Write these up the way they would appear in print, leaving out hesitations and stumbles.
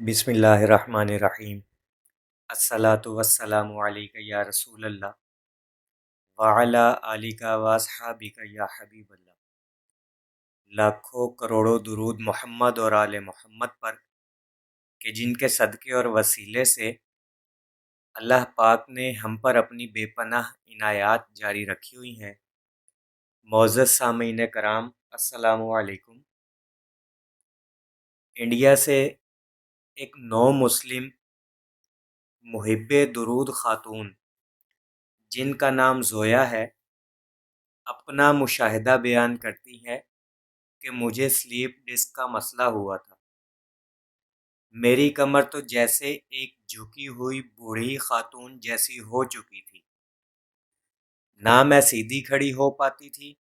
بسم اللہ الرحمن الرحیم۔ الصلاۃ والسلام علیک یا رسول اللہ وعلی آلک واصحابک یا حبیب اللہ۔ لاکھوں کروڑوں درود محمد اور آل محمد پر کہ جن کے صدقے اور وسیلے سے اللہ پاک نے ہم پر اپنی بے پناہ عنایات جاری رکھی ہوئی ہیں۔ معزز سامعین کرام، السلام علیکم۔ انڈیا سے ایک نو مسلم محب درود خاتون جن کا نام زویا ہے، اپنا مشاہدہ بیان کرتی ہے کہ مجھے سلیپ ڈسک کا مسئلہ ہوا تھا۔ میری کمر تو جیسے ایک جھکی ہوئی بوڑھی خاتون جیسی ہو چکی تھی، نہ میں سیدھی کھڑی ہو پاتی تھی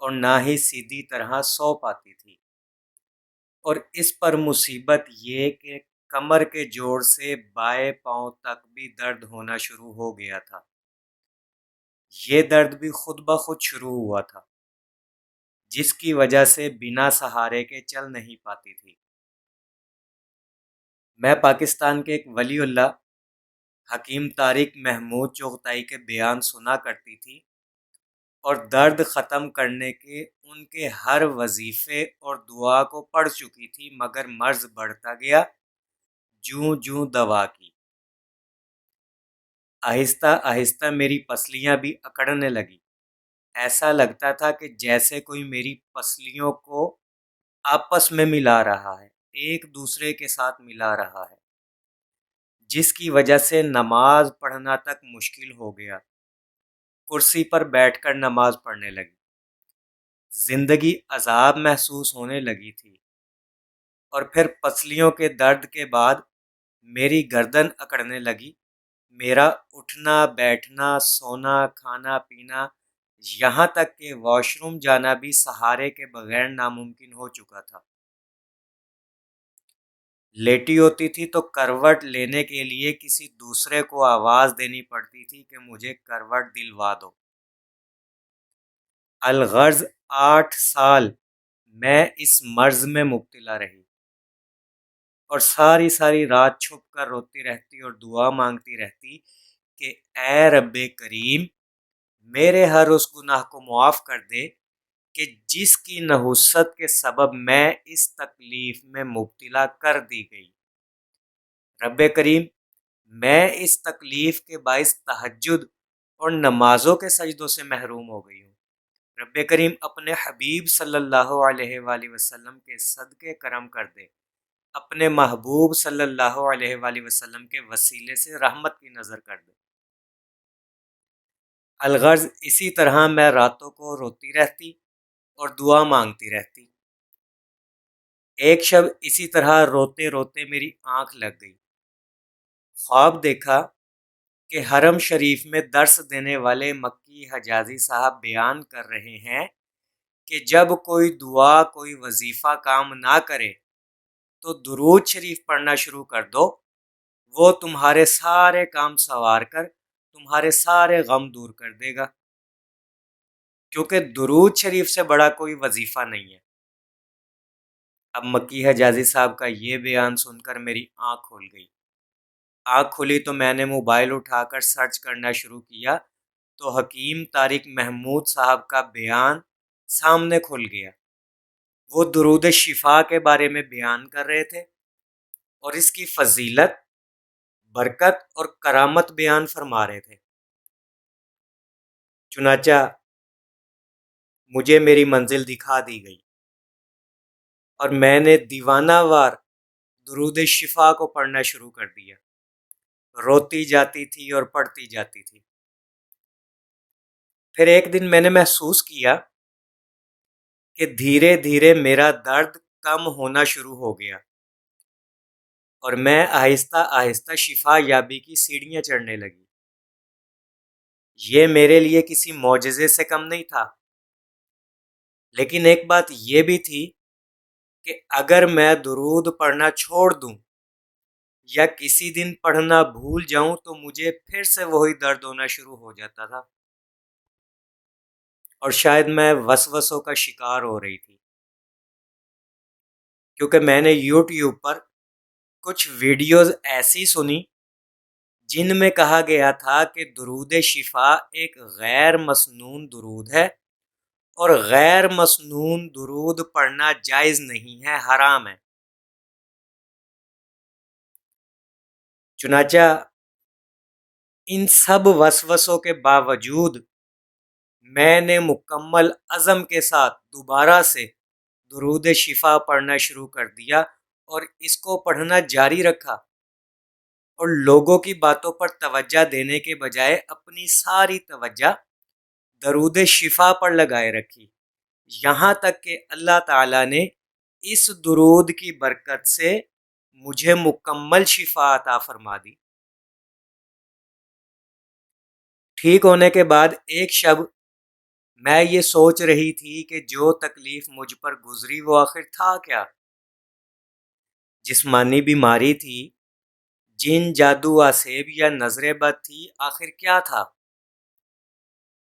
اور نہ ہی سیدھی طرح سو پاتی تھی، اور اس پر مصیبت یہ کہ کمر کے جوڑ سے بائیں پاؤں تک بھی درد ہونا شروع ہو گیا تھا۔ یہ درد بھی خود بخود شروع ہوا تھا، جس کی وجہ سے بنا سہارے کے چل نہیں پاتی تھی۔ میں پاکستان کے ایک ولی اللہ حکیم طارق محمود چغتائی کے بیان سنا کرتی تھی، اور درد ختم کرنے کے ان کے ہر وظیفے اور دعا کو پڑھ چکی تھی، مگر مرض بڑھتا گیا جوں جوں دوا کی۔ آہستہ آہستہ میری پسلیاں بھی اکڑنے لگی۔ ایسا لگتا تھا کہ جیسے کوئی میری پسلیوں کو آپس میں ملا رہا ہے، ایک دوسرے کے ساتھ ملا رہا ہے، جس کی وجہ سے نماز پڑھنا تک مشکل ہو گیا۔ کرسی پر بیٹھ کر نماز پڑھنے لگی۔ زندگی عذاب محسوس ہونے لگی تھی، اور پھر پسلیوں کے درد کے بعد میری گردن اکڑنے لگی۔ میرا اٹھنا بیٹھنا، سونا، کھانا پینا، یہاں تک کہ واش روم جانا بھی سہارے کے بغیر ناممکن ہو چکا تھا۔ لیٹی ہوتی تھی تو کروٹ لینے کے لیے کسی دوسرے کو آواز دینی پڑتی تھی کہ مجھے کروٹ دلوا دو۔ الغرض 8 سال میں اس مرض میں مبتلا رہی، اور ساری رات چھپ کر روتی رہتی اور دعا مانگتی رہتی کہ اے رب کریم، میرے ہر اس گناہ کو معاف کر دے کہ جس کی نحوست کے سبب میں اس تکلیف میں مبتلا کر دی گئی۔ رب کریم، میں اس تکلیف کے باعث تہجد اور نمازوں کے سجدوں سے محروم ہو گئی ہوں۔ رب کریم، اپنے حبیب صلی اللہ علیہ وآلہ وسلم کے صدقے کرم کر دے، اپنے محبوب صلی اللہ علیہ وآلہ وسلم کے وسیلے سے رحمت کی نظر کر دے۔ الغرض اسی طرح میں راتوں کو روتی رہتی اور دعا مانگتی رہتی۔ ایک شب اسی طرح روتے روتے میری آنکھ لگ گئی۔ خواب دیکھا کہ حرم شریف میں درس دینے والے مکی حجازی صاحب بیان کر رہے ہیں کہ جب کوئی دعا، کوئی وظیفہ کام نہ کرے تو درود شریف پڑھنا شروع کر دو، وہ تمہارے سارے کام سنوار کر تمہارے سارے غم دور کر دے گا، کیونکہ درود شریف سے بڑا کوئی وظیفہ نہیں ہے۔ اب مکی حجازی صاحب کا یہ بیان سن کر میری آنکھ کھل گئی۔ آنکھ کھلی تو میں نے موبائل اٹھا کر سرچ کرنا شروع کیا تو حکیم طارق محمود صاحب کا بیان سامنے کھل گیا۔ وہ درود شفا کے بارے میں بیان کر رہے تھے اور اس کی فضیلت، برکت اور کرامت بیان فرما رہے تھے۔ چنانچہ مجھے میری منزل دکھا دی گئی، اور میں نے دیوانہ وار درود شفا کو پڑھنا شروع کر دیا۔ روتی جاتی تھی اور پڑھتی جاتی تھی۔ پھر ایک دن میں نے محسوس کیا کہ دھیرے دھیرے میرا درد کم ہونا شروع ہو گیا، اور میں آہستہ آہستہ شفا یابی کی سیڑھیاں چڑھنے لگی۔ یہ میرے لیے کسی معجزے سے کم نہیں تھا، لیکن ایک بات یہ بھی تھی کہ اگر میں درود پڑھنا چھوڑ دوں یا کسی دن پڑھنا بھول جاؤں تو مجھے پھر سے وہی درد ہونا شروع ہو جاتا تھا، اور شاید میں وسوسوں کا شکار ہو رہی تھی، کیونکہ میں نے یوٹیوب پر کچھ ویڈیوز ایسی سنی جن میں کہا گیا تھا کہ درود شفا ایک غیر مسنون درود ہے اور غیر مسنون درود پڑھنا جائز نہیں ہے، حرام ہے۔ چنانچہ ان سب وسوسوں کے باوجود میں نے مکمل عزم کے ساتھ دوبارہ سے درود شفا پڑھنا شروع کر دیا اور اس کو پڑھنا جاری رکھا، اور لوگوں کی باتوں پر توجہ دینے کے بجائے اپنی ساری توجہ درود شفا پر لگائے رکھی، یہاں تک کہ اللہ تعالیٰ نے اس درود کی برکت سے مجھے مکمل شفا عطا فرما دی۔ ٹھیک ہونے کے بعد ایک شب میں یہ سوچ رہی تھی کہ جو تکلیف مجھ پر گزری وہ آخر تھا کیا؟ جسمانی بیماری تھی، جن جادو آسیب یا نظر بد تھی، آخر کیا تھا؟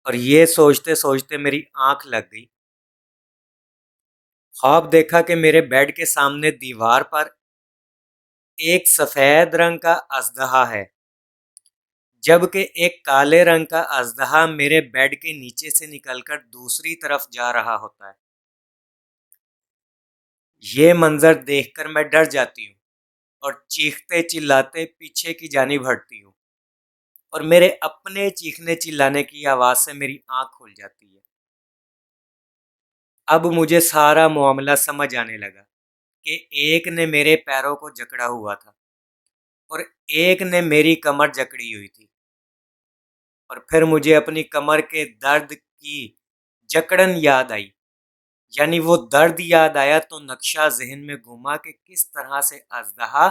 اور یہ سوچتے سوچتے میری آنکھ لگ گئی۔ خواب دیکھا کہ میرے بیڈ کے سامنے دیوار پر ایک سفید رنگ کا اژدہا ہے، جبکہ ایک کالے رنگ کا اژدہا میرے بیڈ کے نیچے سے نکل کر دوسری طرف جا رہا ہوتا ہے۔ یہ منظر دیکھ کر میں ڈر جاتی ہوں اور چیختے چلاتے پیچھے کی جانب ہٹتی ہوں، اور میرے اپنے چیخنے چلانے کی آواز سے میری آنکھ کھل جاتی ہے۔ اب مجھے سارا معاملہ سمجھ آنے لگا کہ ایک نے میرے پیروں کو جکڑا ہوا تھا اور ایک نے میری کمر جکڑی ہوئی تھی، اور پھر مجھے اپنی کمر کے درد کی جکڑن یاد آئی، یعنی وہ درد یاد آیا تو نقشہ ذہن میں گھوما کہ کس طرح سے اژدہا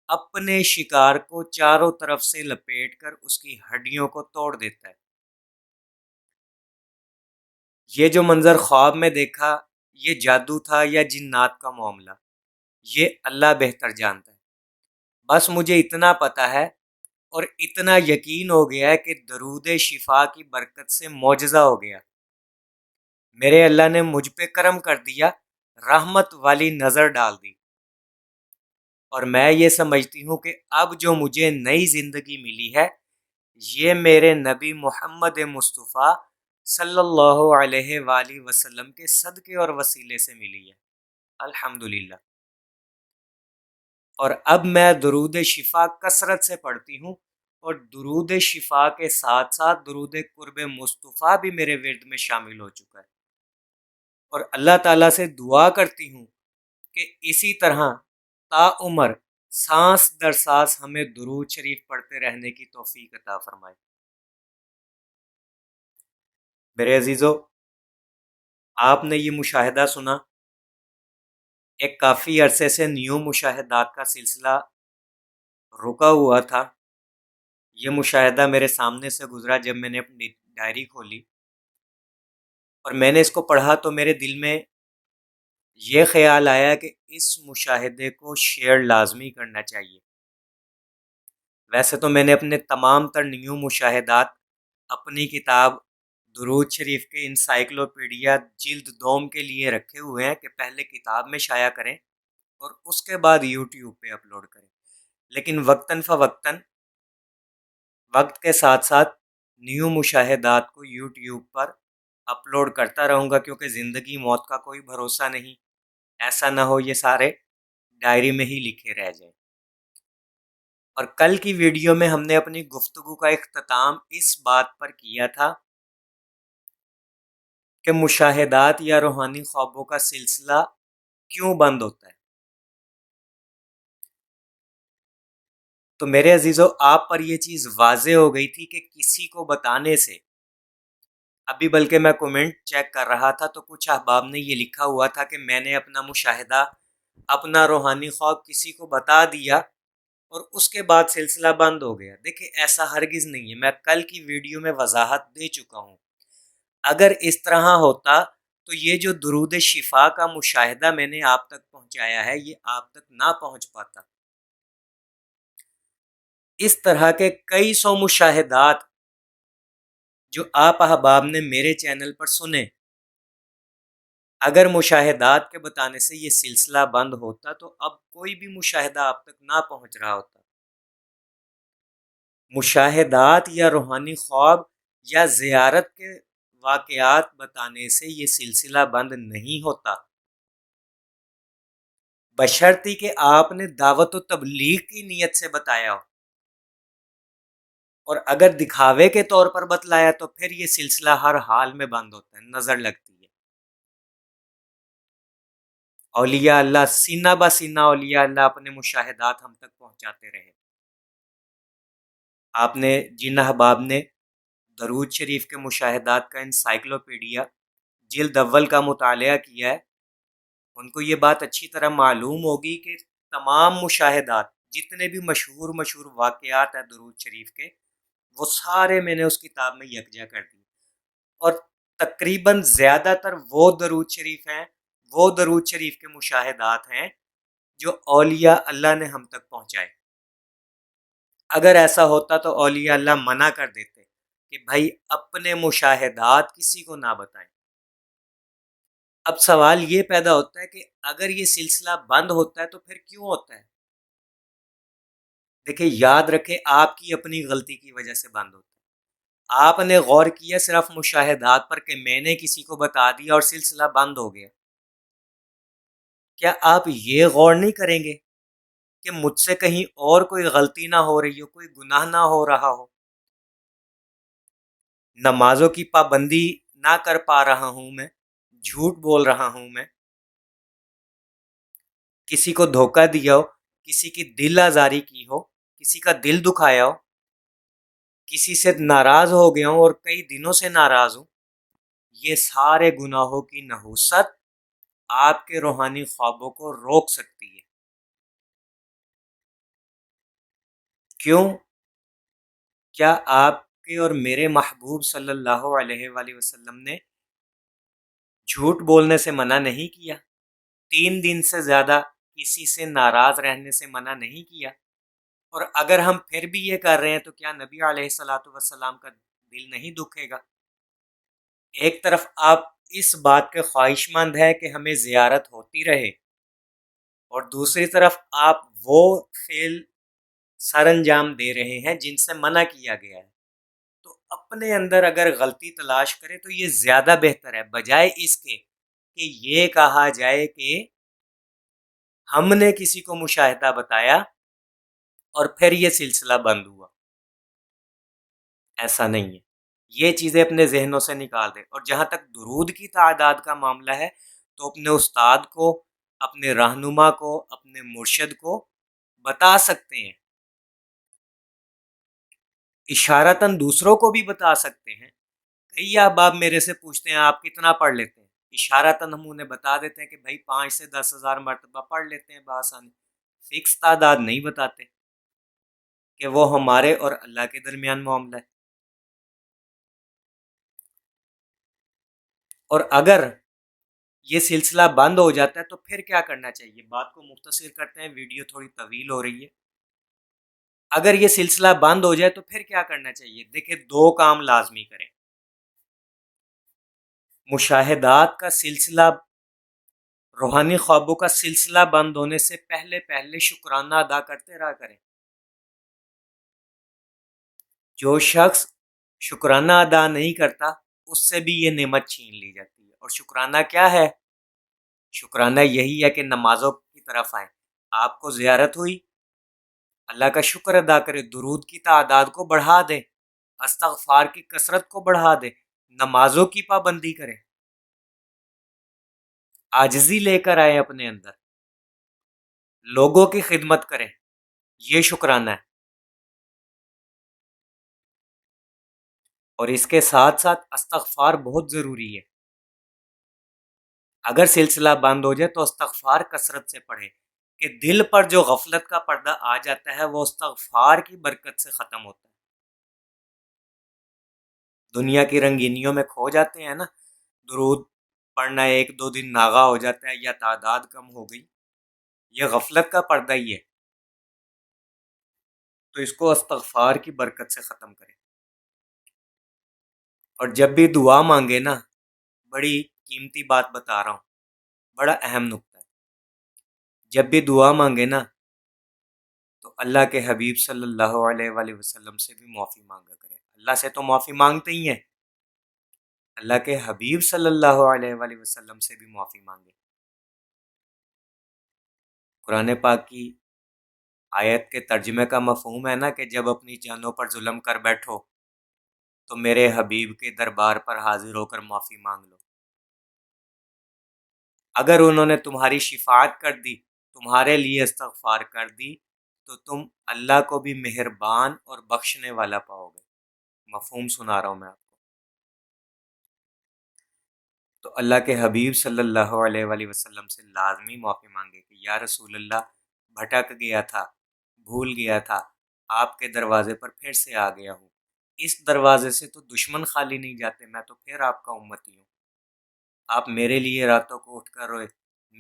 اپنے شکار کو چاروں طرف سے لپیٹ کر اس کی ہڈیوں کو توڑ دیتا ہے۔ یہ جو منظر خواب میں دیکھا، یہ جادو تھا یا جنات کا معاملہ، یہ اللہ بہتر جانتا ہے۔ بس مجھے اتنا پتہ ہے اور اتنا یقین ہو گیا ہے کہ درود شفا کی برکت سے معجزہ ہو گیا۔ میرے اللہ نے مجھ پہ کرم کر دیا، رحمت والی نظر ڈال دی، اور میں یہ سمجھتی ہوں کہ اب جو مجھے نئی زندگی ملی ہے یہ میرے نبی محمد مصطفیٰ صلی اللہ علیہ وآلہ وسلم کے صدقے اور وسیلے سے ملی ہے، الحمدللہ۔ اور اب میں درود شفا کثرت سے پڑھتی ہوں، اور درود شفا کے ساتھ ساتھ درود قرب مصطفیٰ بھی میرے ورد میں شامل ہو چکا ہے، اور اللہ تعالیٰ سے دعا کرتی ہوں کہ اسی طرح تا عمر سانس در سانس ہمیں درود شریف پڑھتے رہنے کی توفیق عطا فرمائے۔ میرے عزیزو، آپ نے یہ مشاہدہ سنا، ایک کافی عرصے سے نیو مشاہدات کا سلسلہ رکا ہوا تھا۔ یہ مشاہدہ میرے سامنے سے گزرا جب میں نے اپنی ڈائری کھولی اور میں نے اس کو پڑھا تو میرے دل میں یہ خیال آیا کہ اس مشاہدے کو شیئر لازمی کرنا چاہیے۔ ویسے تو میں نے اپنے تمام تر نیو مشاہدات اپنی کتاب درود شریف کے انسائکلوپیڈیا جلد دوم کے لیے رکھے ہوئے ہیں کہ پہلے کتاب میں شائع کریں اور اس کے بعد یوٹیوب پہ اپلوڈ کریں، لیکن وقتاً فوقتاً وقت کے ساتھ ساتھ نیو مشاہدات کو یوٹیوب پر اپلوڈ کرتا رہوں گا، کیونکہ زندگی موت کا کوئی بھروسہ نہیں، ایسا نہ ہو یہ سارے ڈائری میں ہی لکھے رہ جائیں۔ اور کل کی ویڈیو میں ہم نے اپنی گفتگو کا اختتام اس بات پر کیا تھا کہ مشاہدات یا روحانی خوابوں کا سلسلہ کیوں بند ہوتا ہے۔ تو میرے عزیزو، آپ پر یہ چیز واضح ہو گئی تھی کہ کسی کو بتانے سے، ابھی بلکہ میں کومنٹ چیک کر رہا تھا تو کچھ احباب نے یہ لکھا ہوا تھا کہ میں نے اپنا مشاہدہ، اپنا روحانی خواب کسی کو بتا دیا اور اس کے بعد سلسلہ بند ہو گیا۔ دیکھیں، ایسا ہرگز نہیں ہے، میں کل کی ویڈیو میں وضاحت دے چکا ہوں۔ اگر اس طرح ہوتا تو یہ جو درود شفا کا مشاہدہ میں نے آپ تک پہنچایا ہے یہ آپ تک نہ پہنچ پاتا۔ اس طرح کے کئی سو مشاہدات جو آپ احباب نے میرے چینل پر سنے، اگر مشاہدات کے بتانے سے یہ سلسلہ بند ہوتا تو اب کوئی بھی مشاہدہ آپ تک نہ پہنچ رہا ہوتا۔ مشاہدات یا روحانی خواب یا زیارت کے واقعات بتانے سے یہ سلسلہ بند نہیں ہوتا، بشرطی کہ آپ نے دعوت و تبلیغ کی نیت سے بتایا ہو، اور اگر دکھاوے کے طور پر بتلایا تو پھر یہ سلسلہ ہر حال میں بند ہوتا ہے، نظر لگتی ہے۔ اولیاء اللہ سینہ بہ سینہ اولیاء اللہ اپنے مشاہدات ہم تک پہنچاتے رہے۔ آپ نے جن احباب نے درود شریف کے مشاہدات کا انسائکلوپیڈیا جلد اول کا مطالعہ کیا ہے، ان کو یہ بات اچھی طرح معلوم ہوگی کہ تمام مشاہدات جتنے بھی مشہور واقعات ہیں درود شریف کے، وہ سارے میں نے اس کتاب میں یکجا کر دی، اور تقریباً زیادہ تر وہ درود شریف ہیں، وہ درود شریف کے مشاہدات ہیں جو اولیاء اللہ نے ہم تک پہنچائے۔ اگر ایسا ہوتا تو اولیاء اللہ منع کر دیتے کہ بھائی اپنے مشاہدات کسی کو نہ بتائیں۔ اب سوال یہ پیدا ہوتا ہے کہ اگر یہ سلسلہ بند ہوتا ہے تو پھر کیوں ہوتا ہے؟ دیکھیں، یاد رکھیں آپ کی اپنی غلطی کی وجہ سے بند ہوتا ہے۔ آپ نے غور کیا صرف مشاہدات پر کہ میں نے کسی کو بتا دیا اور سلسلہ بند ہو گیا، کیا آپ یہ غور نہیں کریں گے کہ مجھ سے کہیں اور کوئی غلطی نہ ہو رہی ہو، کوئی گناہ نہ ہو رہا ہو، نمازوں کی پابندی نہ کر پا رہا ہوں، میں جھوٹ بول رہا ہوں، میں کسی کو دھوکہ دیا ہو، کسی کی دل آزاری کی ہو، کسی کا دل دکھایا ہو، کسی سے ناراض ہو گیا ہوں اور کئی دنوں سے ناراض ہوں، یہ سارے گناہوں کی نحوست آپ کے روحانی خوابوں کو روک سکتی ہے۔ کیوں؟ کیا آپ کے اور میرے محبوب صلی اللہ علیہ وآلہ وسلم نے جھوٹ بولنے سے منع نہیں کیا؟ 3 دن سے زیادہ کسی سے ناراض رہنے سے منع نہیں کیا؟ اور اگر ہم پھر بھی یہ کر رہے ہیں تو کیا نبی علیہ الصلاۃ والسلام کا دل نہیں دکھے گا؟ ایک طرف آپ اس بات کے خواہش مند ہیں کہ ہمیں زیارت ہوتی رہے، اور دوسری طرف آپ وہ فعل سر انجام دے رہے ہیں جن سے منع کیا گیا ہے۔ تو اپنے اندر اگر غلطی تلاش کرے تو یہ زیادہ بہتر ہے، بجائے اس کے کہ یہ کہا جائے کہ ہم نے کسی کو مشاہدہ بتایا اور پھر یہ سلسلہ بند ہوا۔ ایسا نہیں ہے، یہ چیزیں اپنے ذہنوں سے نکال دیں۔ اور جہاں تک درود کی تعداد کا معاملہ ہے تو اپنے استاد کو، اپنے رہنما کو، اپنے مرشد کو بتا سکتے ہیں، اشارتاً دوسروں کو بھی بتا سکتے ہیں۔ کئی احباب میرے سے پوچھتے ہیں آپ کتنا پڑھ لیتے ہیں؟ اشارتاً ہم انہیں بتا دیتے ہیں کہ بھائی 5 سے 10,000 مرتبہ پڑھ لیتے ہیں بآسانی، فکس تعداد نہیں بتاتے کہ وہ ہمارے اور اللہ کے درمیان معاملہ ہے۔ اور اگر یہ سلسلہ بند ہو جاتا ہے تو پھر کیا کرنا چاہیے؟ بات کو مختصر کرتے ہیں، ویڈیو تھوڑی طویل ہو رہی ہے۔ اگر یہ سلسلہ بند ہو جائے تو پھر کیا کرنا چاہیے؟ دیکھیں، 2 کام لازمی کریں۔ مشاہدات کا سلسلہ، روحانی خوابوں کا سلسلہ بند ہونے سے پہلے شکرانہ ادا کرتے رہا کریں۔ جو شخص شکرانہ ادا نہیں کرتا اس سے بھی یہ نعمت چھین لی جاتی ہے۔ اور شکرانہ کیا ہے؟ شکرانہ یہی ہے کہ نمازوں کی طرف آئیں، آپ کو زیارت ہوئی، اللہ کا شکر ادا کرے، درود کی تعداد کو بڑھا دیں، استغفار کی کثرت کو بڑھا دیں، نمازوں کی پابندی کریں، عاجزی لے کر آئیں اپنے اندر، لوگوں کی خدمت کریں، یہ شکرانہ ہے۔ اور اس کے ساتھ ساتھ استغفار بہت ضروری ہے۔ اگر سلسلہ بند ہو جائے تو استغفار کثرت سے پڑھے کہ دل پر جو غفلت کا پردہ آ جاتا ہے وہ استغفار کی برکت سے ختم ہوتا ہے۔ دنیا کی رنگینیوں میں کھو جاتے ہیں نا، درود پڑھنا 1-2 دن ناغا ہو جاتا ہے یا تعداد کم ہو گئی، یہ غفلت کا پردہ ہی ہے، تو اس کو استغفار کی برکت سے ختم کریں۔ اور جب بھی دعا مانگے نا، بڑی قیمتی بات بتا رہا ہوں، بڑا اہم نقطہ ہے. جب بھی دعا مانگے نا تو اللہ کے حبیب صلی اللہ علیہ وآلہ وسلم سے بھی معافی مانگا کریں. اللہ سے تو معافی مانگتے ہی ہیں، اللہ کے حبیب صلی اللہ علیہ وآلہ وسلم سے بھی معافی مانگے. قرآن پاک کی آیت کے ترجمے کا مفہوم ہے نا کہ جب اپنی جانوں پر ظلم کر بیٹھو تو میرے حبیب کے دربار پر حاضر ہو کر معافی مانگ لو. اگر انہوں نے تمہاری شفاعت کر دی، تمہارے لیے استغفار کر دی، تو تم اللہ کو بھی مہربان اور بخشنے والا پاؤ گے. مفہوم سنا رہا ہوں میں آپ کو. تو اللہ کے حبیب صلی اللہ علیہ وآلہ وسلم سے لازمی معافی مانگے کہ یا رسول اللہ، بھٹک گیا تھا، بھول گیا تھا، آپ کے دروازے پر پھر سے آ گیا ہوں. اس دروازے سے تو دشمن خالی نہیں جاتے، میں تو پھر آپ کا امتی ہوں. آپ میرے لیے راتوں کو اٹھ کر روئے،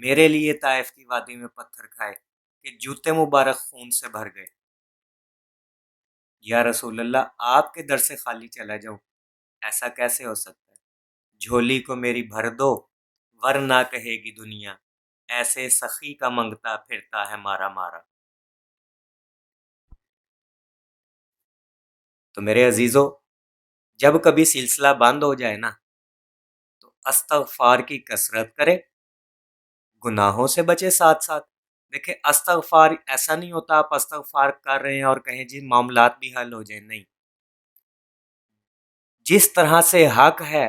میرے لیے طائف کی وادی میں پتھر کھائے کہ جوتے مبارک خون سے بھر گئے. یا رسول اللہ، آپ کے در سے خالی چلا جاؤں، ایسا کیسے ہو سکتا ہے؟ جھولی کو میری بھر دو ورنہ کہے گی دنیا، ایسے سخی کا منگتا پھرتا ہے مارا مارا. تو میرے عزیزو، جب کبھی سلسلہ بند ہو جائے نا تو استغفار کی کثرت کرے، گناہوں سے بچے. ساتھ ساتھ دیکھیں، استغفار ایسا نہیں ہوتا آپ استغفار کر رہے ہیں اور کہیں جی معاملات بھی حل ہو جائیں. نہیں، جس طرح سے حق ہے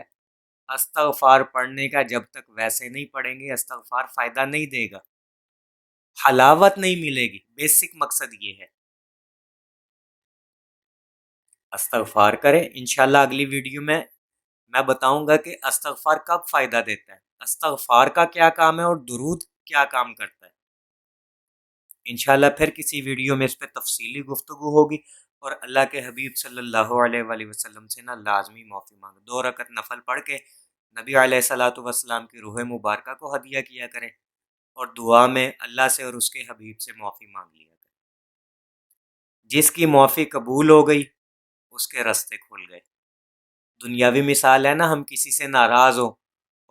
استغفار پڑھنے کا، جب تک ویسے نہیں پڑھیں گے استغفار فائدہ نہیں دے گا، حلاوت نہیں ملے گی. بیسک مقصد یہ ہے. استغفار کریں. انشاءاللہ اگلی ویڈیو میں بتاؤں گا کہ استغفار کب فائدہ دیتا ہے، استغفار کا کیا کام ہے اور درود کیا کام کرتا ہے. انشاءاللہ پھر کسی ویڈیو میں اس پہ تفصیلی گفتگو ہوگی. اور اللہ کے حبیب صلی اللہ علیہ وآلہ وسلم سے نا لازمی معافی مانگو. 2 رکعت نفل پڑھ کے نبی علیہ الصلوۃ والسلام کی روح مبارکہ کو ہدیہ کیا کریں اور دعا میں اللہ سے اور اس کے حبیب سے معافی مانگ لیا کریں. جس کی معافی قبول ہو گئی اس کے راستے کھل گئے. دنیاوی مثال ہے نا، ہم کسی سے ناراض ہوں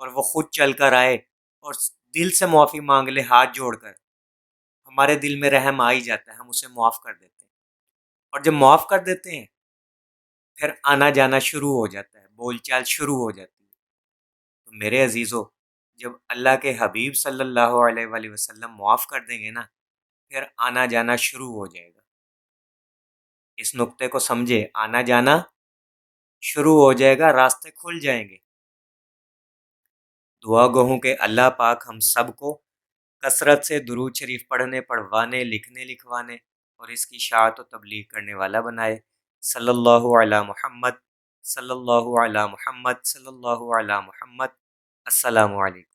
اور وہ خود چل کر آئے اور دل سے معافی مانگ لے ہاتھ جوڑ کر، ہمارے دل میں رحم آ ہی جاتا ہے، ہم اسے معاف کر دیتے ہیں. اور جب معاف کر دیتے ہیں پھر آنا جانا شروع ہو جاتا ہے، بول چال شروع ہو جاتی ہے. تو میرے عزیزو، جب اللہ کے حبیب صلی اللہ علیہ وآلہ وسلم معاف کر دیں گے نا پھر آنا جانا شروع ہو جائے گا. اس نقطے کو سمجھے، آنا جانا شروع ہو جائے گا، راستے کھل جائیں گے. دعا گو ہوں کہ اللہ پاک ہم سب کو کثرت سے درود شریف پڑھنے، پڑھوانے، لکھنے، لکھوانے اور اس کی اشاعت و تبلیغ کرنے والا بنائے. صلی اللہ علی محمد، صلی اللہ علی محمد، صلی اللہ علی محمد. السلام علیکم.